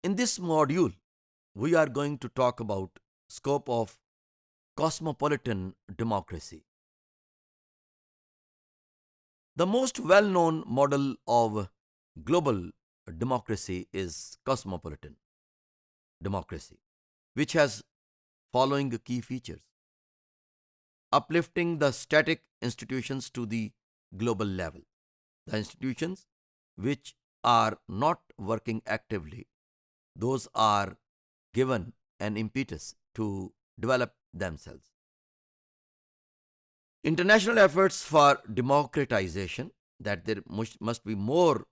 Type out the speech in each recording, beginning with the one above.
In this module, we are going to talk about scope of cosmopolitan democracy. The most well-known model of global democracy is cosmopolitan democracy, which has following key features: uplifting the static institutions to the global level. The institutions which are not working actively, those are given an impetus to develop themselves. International efforts for democratization, that there must be more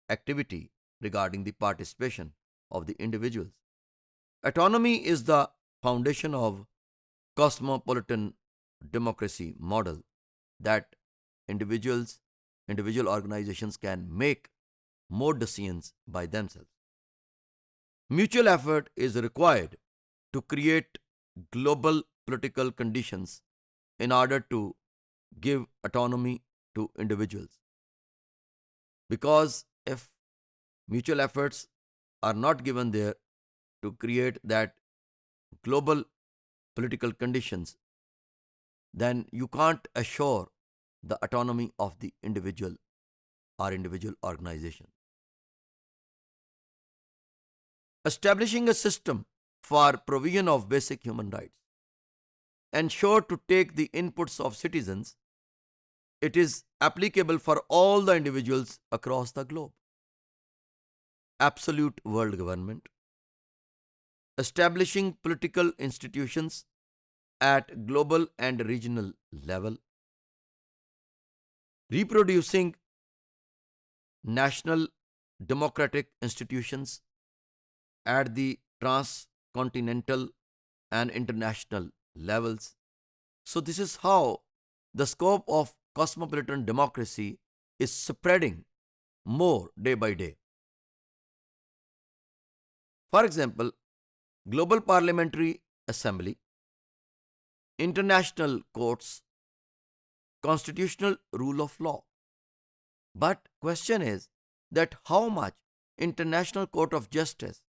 activity regarding the participation of the individuals. Autonomy is the foundation of cosmopolitan democracy model, that individuals, individual organizations can make more decisions by themselves. Mutual effort is required to create global political conditions in order to give autonomy to individuals. Because if mutual efforts are not given there to create that global political conditions, then you can't assure the autonomy of the individual or individual organization. Establishing a system for provision of basic human rights ensure to take the inputs of citizens. It is applicable for all the individuals across the globe. Absolute world government, establishing political institutions at global and regional level, reproducing national democratic institutions at the transcontinental and international levels. So, this is how the scope of cosmopolitan democracy is spreading more day by day. For example, Global Parliamentary Assembly, international courts, constitutional rule of law. But question is that how much International Court of Justice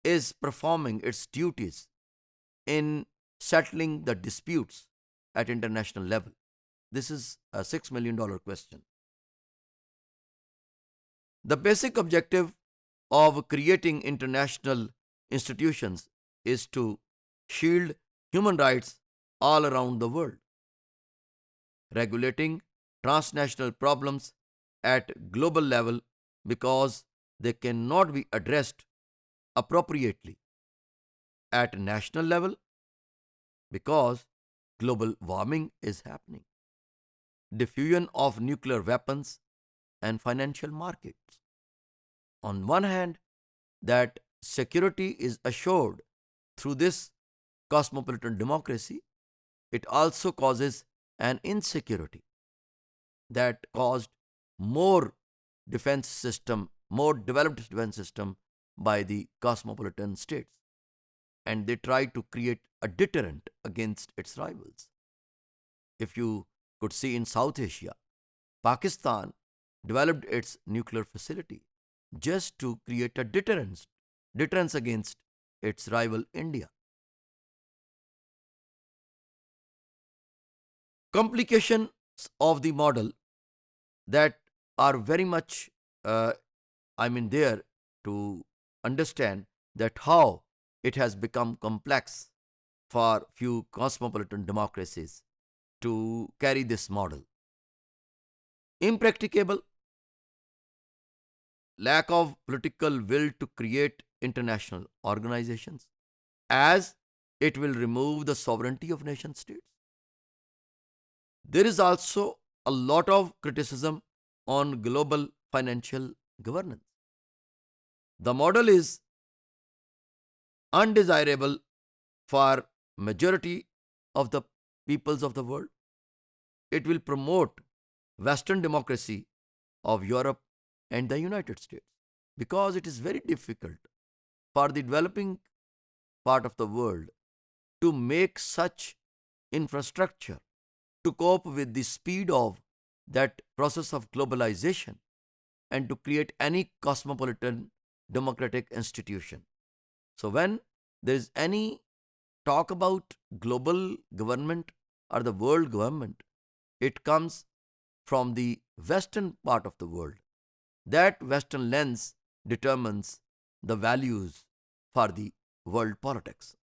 is performing its duties in settling the disputes at international level. This is a $6 million question. The basic objective of creating international institutions is to shield human rights all around the world, regulating transnational problems at global level because they cannot be addressed appropriately at national level because global warming is happening, diffusion of nuclear weapons, and financial markets. On one hand, that security is assured through this cosmopolitan democracy, it also causes an insecurity that caused more defense system, more developed defense system by the cosmopolitan states, and they try to create a deterrent against its rivals. If you could see in South Asia, Pakistan developed its nuclear facility just to create a deterrence against its rival India. Complications of the model that are very much, uh, there to understand that how it has become complex for few cosmopolitan democracies to carry this model. Impracticable, lack of political will to create international organizations, as it will remove the sovereignty of nation states. There is also a lot of criticism on global financial governance. The model is undesirable for majority of the peoples of the world. It will promote Western democracy of Europe and the United States because it is very difficult for the developing part of the world to make such infrastructure to cope with the speed of that process of globalization and to create any cosmopolitan democratic institution. So when there is any talk about global government or the world government, it comes from the western part of the world. That western lens determines the values for the world politics.